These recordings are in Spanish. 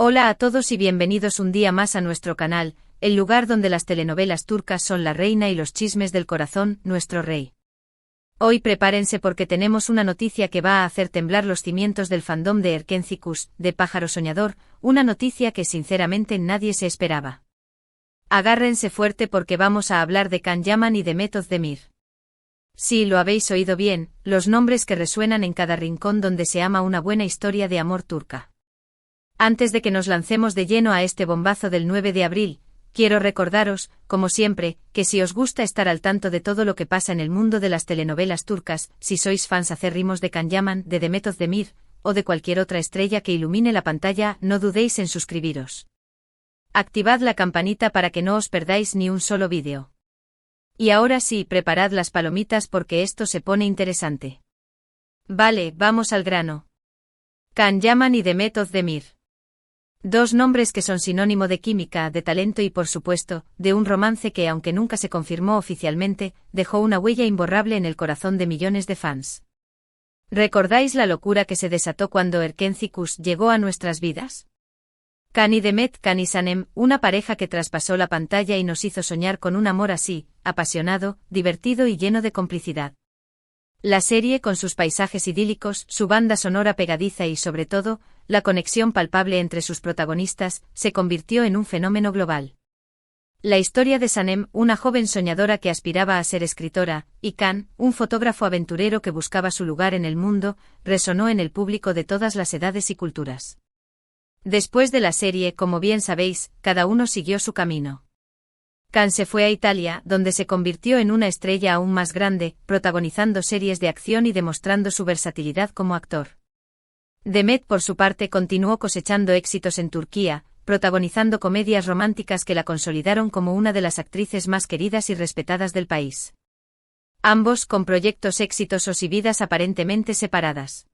Hola a todos y bienvenidos un día más a nuestro canal, el lugar donde las telenovelas turcas son la reina y los chismes del corazón, nuestro rey. Hoy prepárense porque tenemos una noticia que va a hacer temblar los cimientos del fandom de Erkenci Kuş, de Pájaro Soñador, una noticia que sinceramente nadie se esperaba. Agárrense fuerte porque vamos a hablar de Can Yaman y de Demet Özdemir. Sí, lo habéis oído bien, los nombres que resuenan en cada rincón donde se ama una buena historia de amor turca. Antes de que nos lancemos de lleno a este bombazo del 9 de abril, quiero recordaros, como siempre, que si os gusta estar al tanto de todo lo que pasa en el mundo de las telenovelas turcas, si sois fans acérrimos de Can Yaman, de Demet Özdemir, o de cualquier otra estrella que ilumine la pantalla, no dudéis en suscribiros. Activad la campanita para que no os perdáis ni un solo vídeo. Y ahora sí, preparad las palomitas porque esto se pone interesante. Vale, vamos al grano. Can Yaman y Demet Özdemir. Dos nombres que son sinónimo de química, de talento y por supuesto, de un romance que aunque nunca se confirmó oficialmente, dejó una huella imborrable en el corazón de millones de fans. ¿Recordáis la locura que se desató cuando Erkenci Kuş llegó a nuestras vidas? Can y Demet, Can y Sanem, una pareja que traspasó la pantalla y nos hizo soñar con un amor así, apasionado, divertido y lleno de complicidad. La serie con sus paisajes idílicos, su banda sonora pegadiza y sobre todo, la conexión palpable entre sus protagonistas, se convirtió en un fenómeno global. La historia de Sanem, una joven soñadora que aspiraba a ser escritora, y Can, un fotógrafo aventurero que buscaba su lugar en el mundo, resonó en el público de todas las edades y culturas. Después de la serie, como bien sabéis, cada uno siguió su camino. Can se fue a Italia, donde se convirtió en una estrella aún más grande, protagonizando series de acción y demostrando su versatilidad como actor. Demet, por su parte, continuó cosechando éxitos en Turquía, protagonizando comedias románticas que la consolidaron como una de las actrices más queridas y respetadas del país. Ambos con proyectos exitosos y vidas aparentemente separadas.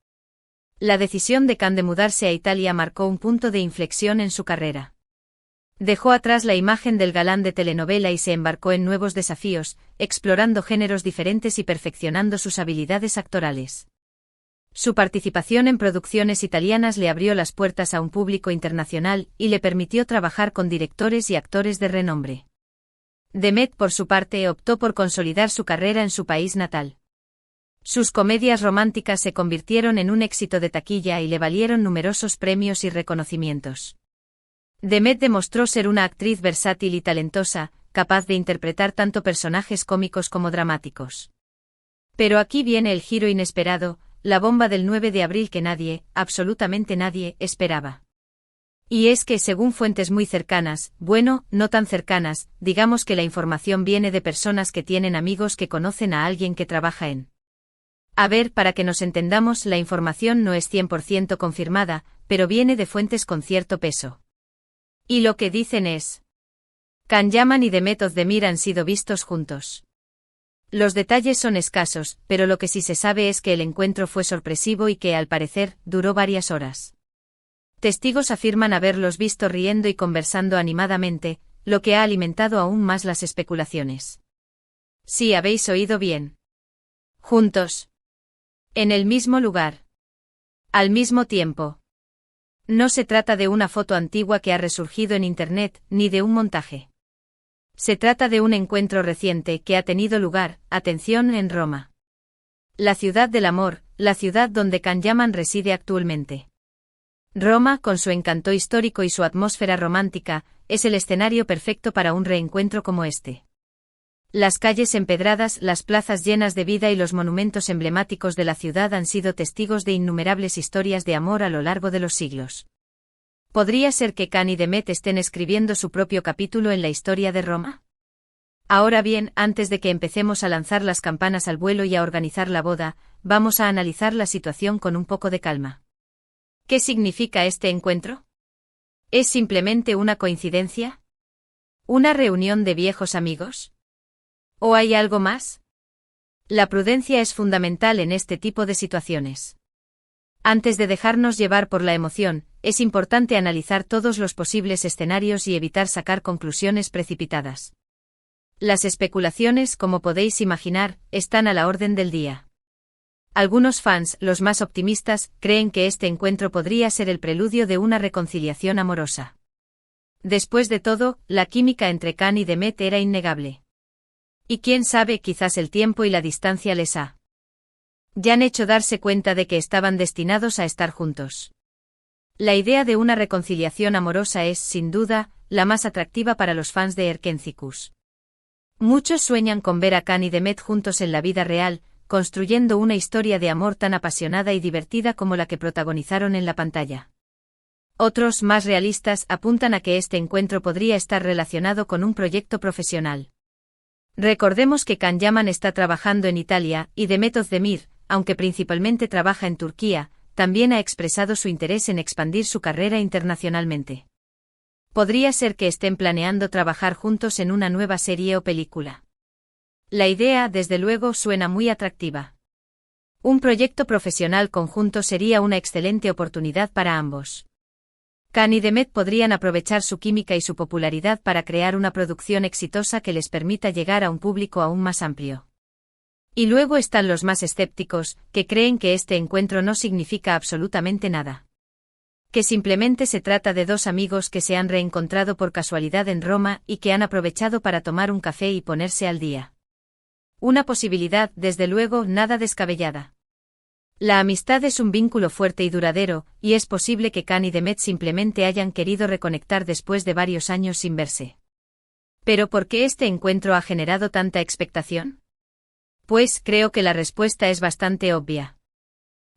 La decisión de Can de mudarse a Italia marcó un punto de inflexión en su carrera. Dejó atrás la imagen del galán de telenovela y se embarcó en nuevos desafíos, explorando géneros diferentes y perfeccionando sus habilidades actorales. Su participación en producciones italianas le abrió las puertas a un público internacional y le permitió trabajar con directores y actores de renombre. Demet, por su parte, optó por consolidar su carrera en su país natal. Sus comedias románticas se convirtieron en un éxito de taquilla y le valieron numerosos premios y reconocimientos. Demet demostró ser una actriz versátil y talentosa, capaz de interpretar tanto personajes cómicos como dramáticos. Pero aquí viene el giro inesperado, la bomba del 9 de abril que nadie, absolutamente nadie, esperaba. Y es que según fuentes muy cercanas, bueno, no tan cercanas, digamos que la información viene de personas que tienen amigos que conocen a alguien que trabaja en. A ver, para que nos entendamos, la información no es 100% confirmada, pero viene de fuentes con cierto peso. Y lo que dicen es: Can Yaman y Demet Özdemir han sido vistos juntos. Los detalles son escasos, pero lo que sí se sabe es que el encuentro fue sorpresivo y que, al parecer, duró varias horas. Testigos afirman haberlos visto riendo y conversando animadamente, lo que ha alimentado aún más las especulaciones. Sí, habéis oído bien. Juntos. En el mismo lugar. Al mismo tiempo. No se trata de una foto antigua que ha resurgido en Internet, ni de un montaje. Se trata de un encuentro reciente que ha tenido lugar, atención, en Roma. La ciudad del amor, la ciudad donde Can Yaman reside actualmente. Roma, con su encanto histórico y su atmósfera romántica, es el escenario perfecto para un reencuentro como este. Las calles empedradas, las plazas llenas de vida y los monumentos emblemáticos de la ciudad han sido testigos de innumerables historias de amor a lo largo de los siglos. ¿Podría ser que Can y Demet estén escribiendo su propio capítulo en la historia de Roma? Ahora bien, antes de que empecemos a lanzar las campanas al vuelo y a organizar la boda, vamos a analizar la situación con un poco de calma. ¿Qué significa este encuentro? ¿Es simplemente una coincidencia? ¿Una reunión de viejos amigos? ¿O hay algo más? La prudencia es fundamental en este tipo de situaciones. Antes de dejarnos llevar por la emoción, es importante analizar todos los posibles escenarios y evitar sacar conclusiones precipitadas. Las especulaciones, como podéis imaginar, están a la orden del día. Algunos fans, los más optimistas, creen que este encuentro podría ser el preludio de una reconciliación amorosa. Después de todo, la química entre Khan y Demet era innegable. Y quién sabe, quizás el tiempo y la distancia les han hecho darse cuenta de que estaban destinados a estar juntos. La idea de una reconciliación amorosa es, sin duda, la más atractiva para los fans de Erkénthicus. Muchos sueñan con ver a Khan y Demet juntos en la vida real, construyendo una historia de amor tan apasionada y divertida como la que protagonizaron en la pantalla. Otros, más realistas, apuntan a que este encuentro podría estar relacionado con un proyecto profesional. Recordemos que Can Yaman está trabajando en Italia, y Demet Özdemir, aunque principalmente trabaja en Turquía, también ha expresado su interés en expandir su carrera internacionalmente. Podría ser que estén planeando trabajar juntos en una nueva serie o película. La idea, desde luego, suena muy atractiva. Un proyecto profesional conjunto sería una excelente oportunidad para ambos. Khan y Demet podrían aprovechar su química y su popularidad para crear una producción exitosa que les permita llegar a un público aún más amplio. Y luego están los más escépticos, que creen que este encuentro no significa absolutamente nada. Que simplemente se trata de dos amigos que se han reencontrado por casualidad en Roma y que han aprovechado para tomar un café y ponerse al día. Una posibilidad, desde luego, nada descabellada. La amistad es un vínculo fuerte y duradero, y es posible que Khan y Demet simplemente hayan querido reconectar después de varios años sin verse. ¿Pero por qué este encuentro ha generado tanta expectación? Pues creo que la respuesta es bastante obvia.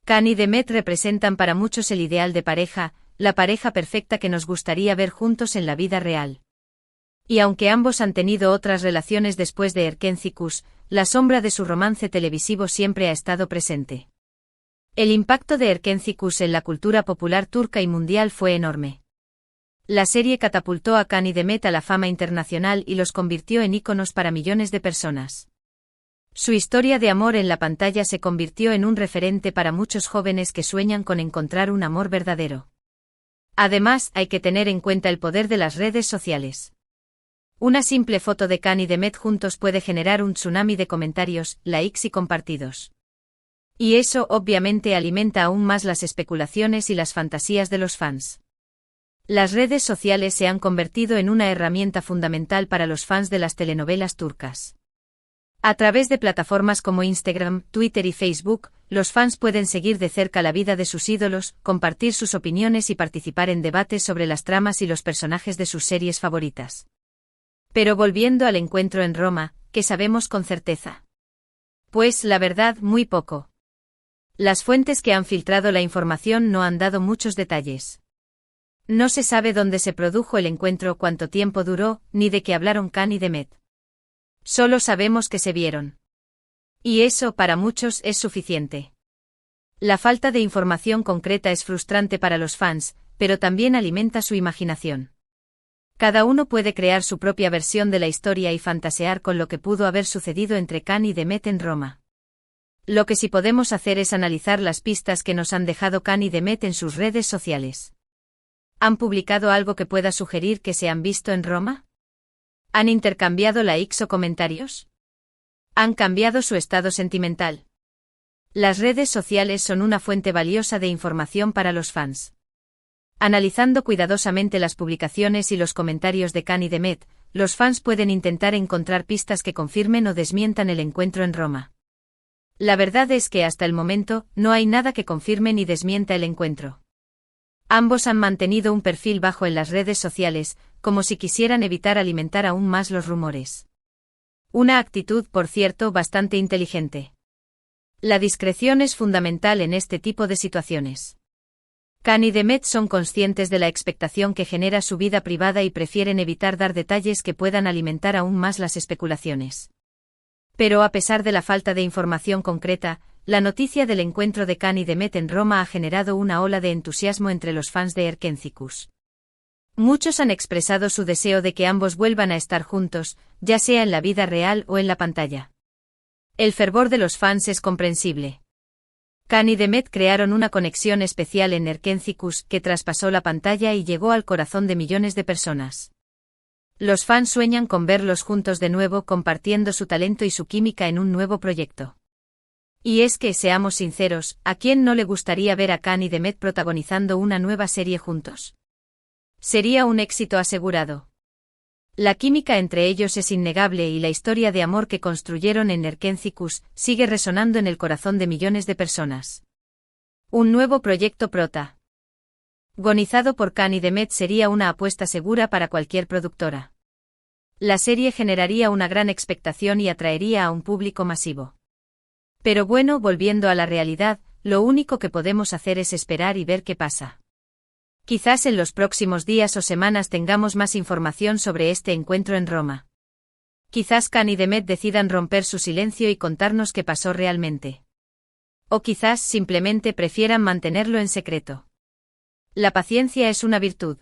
Khan y Demet representan para muchos el ideal de pareja, la pareja perfecta que nos gustaría ver juntos en la vida real. Y aunque ambos han tenido otras relaciones después de Erkénthicus, la sombra de su romance televisivo siempre ha estado presente. El impacto de Erkénthicus en la cultura popular turca y mundial fue enorme. La serie catapultó a Khan y Demet a la fama internacional y los convirtió en íconos para millones de personas. Su historia de amor en la pantalla se convirtió en un referente para muchos jóvenes que sueñan con encontrar un amor verdadero. Además, hay que tener en cuenta el poder de las redes sociales. Una simple foto de Khan y Demet juntos puede generar un tsunami de comentarios, likes y compartidos. Y eso obviamente alimenta aún más las especulaciones y las fantasías de los fans. Las redes sociales se han convertido en una herramienta fundamental para los fans de las telenovelas turcas. A través de plataformas como Instagram, Twitter y Facebook, los fans pueden seguir de cerca la vida de sus ídolos, compartir sus opiniones y participar en debates sobre las tramas y los personajes de sus series favoritas. Pero volviendo al encuentro en Roma, ¿qué sabemos con certeza? Pues, la verdad, muy poco. Las fuentes que han filtrado la información no han dado muchos detalles. No se sabe dónde se produjo el encuentro, cuánto tiempo duró, ni de qué hablaron Khan y Demet. Solo sabemos que se vieron. Y eso, para muchos, es suficiente. La falta de información concreta es frustrante para los fans, pero también alimenta su imaginación. Cada uno puede crear su propia versión de la historia y fantasear con lo que pudo haber sucedido entre Khan y Demet en Roma. Lo que sí podemos hacer es analizar las pistas que nos han dejado Khan y Demet en sus redes sociales. ¿Han publicado algo que pueda sugerir que se han visto en Roma? ¿Han intercambiado likes o comentarios? ¿Han cambiado su estado sentimental? Las redes sociales son una fuente valiosa de información para los fans. Analizando cuidadosamente las publicaciones y los comentarios de Khan y Demet, los fans pueden intentar encontrar pistas que confirmen o desmientan el encuentro en Roma. La verdad es que hasta el momento, no hay nada que confirme ni desmienta el encuentro. Ambos han mantenido un perfil bajo en las redes sociales, como si quisieran evitar alimentar aún más los rumores. Una actitud, por cierto, bastante inteligente. La discreción es fundamental en este tipo de situaciones. Khan y Demet son conscientes de la expectación que genera su vida privada y prefieren evitar dar detalles que puedan alimentar aún más las especulaciones. Pero a pesar de la falta de información concreta, la noticia del encuentro de Khan y Demet en Roma ha generado una ola de entusiasmo entre los fans de Erkénthicus. Muchos han expresado su deseo de que ambos vuelvan a estar juntos, ya sea en la vida real o en la pantalla. El fervor de los fans es comprensible. Khan y Demet crearon una conexión especial en Erkénthicus que traspasó la pantalla y llegó al corazón de millones de personas. Los fans sueñan con verlos juntos de nuevo, compartiendo su talento y su química en un nuevo proyecto. Y es que, seamos sinceros, ¿a quién no le gustaría ver a Khan y Demet protagonizando una nueva serie juntos? Sería un éxito asegurado. La química entre ellos es innegable y la historia de amor que construyeron en Erkenciskus sigue resonando en el corazón de millones de personas. Un nuevo proyecto protagonizado por Khan y Demet sería una apuesta segura para cualquier productora. La serie generaría una gran expectación y atraería a un público masivo. Pero bueno, volviendo a la realidad, lo único que podemos hacer es esperar y ver qué pasa. Quizás en los próximos días o semanas tengamos más información sobre este encuentro en Roma. Quizás Khan y Demet decidan romper su silencio y contarnos qué pasó realmente. O quizás simplemente prefieran mantenerlo en secreto. La paciencia es una virtud.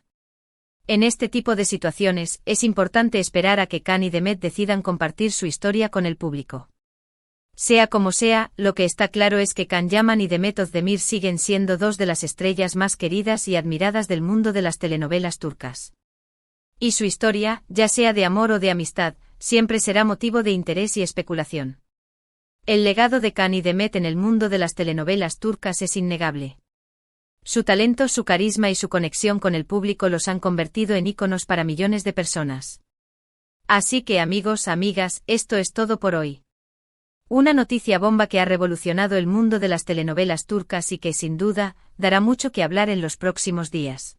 En este tipo de situaciones, es importante esperar a que Khan y Demet decidan compartir su historia con el público. Sea como sea, lo que está claro es que Can Yaman y Demet Özdemir siguen siendo dos de las estrellas más queridas y admiradas del mundo de las telenovelas turcas. Y su historia, ya sea de amor o de amistad, siempre será motivo de interés y especulación. El legado de Khan y Demet en el mundo de las telenovelas turcas es innegable. Su talento, su carisma y su conexión con el público los han convertido en íconos para millones de personas. Así que amigos, amigas, esto es todo por hoy. Una noticia bomba que ha revolucionado el mundo de las telenovelas turcas y que, sin duda, dará mucho que hablar en los próximos días.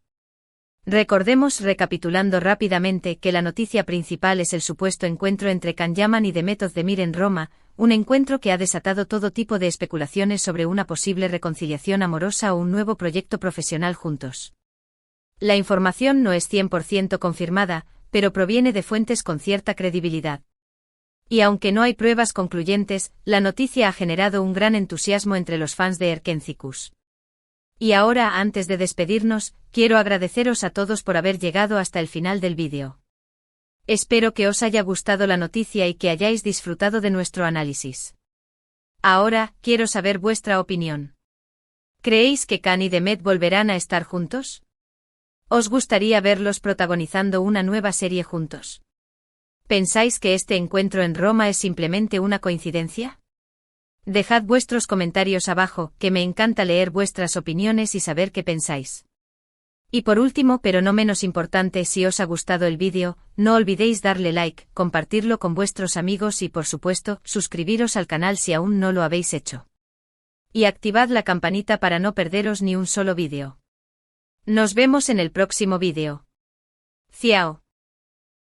Recordemos, recapitulando rápidamente, que la noticia principal es el supuesto encuentro entre Can Yaman y Demet Özdemir en Roma, un encuentro que ha desatado todo tipo de especulaciones sobre una posible reconciliación amorosa o un nuevo proyecto profesional juntos. La información no es 100% confirmada, pero proviene de fuentes con cierta credibilidad. Y aunque no hay pruebas concluyentes, la noticia ha generado un gran entusiasmo entre los fans de Erkenciskus. Y ahora, antes de despedirnos, quiero agradeceros a todos por haber llegado hasta el final del vídeo. Espero que os haya gustado la noticia y que hayáis disfrutado de nuestro análisis. Ahora, quiero saber vuestra opinión. ¿Creéis que Khan y Demet volverán a estar juntos? ¿Os gustaría verlos protagonizando una nueva serie juntos? ¿Pensáis que este encuentro en Roma es simplemente una coincidencia? Dejad vuestros comentarios abajo, que me encanta leer vuestras opiniones y saber qué pensáis. Y por último, pero no menos importante, si os ha gustado el vídeo, no olvidéis darle like, compartirlo con vuestros amigos y, por supuesto, suscribiros al canal si aún no lo habéis hecho. Y activad la campanita para no perderos ni un solo vídeo. Nos vemos en el próximo vídeo. Ciao.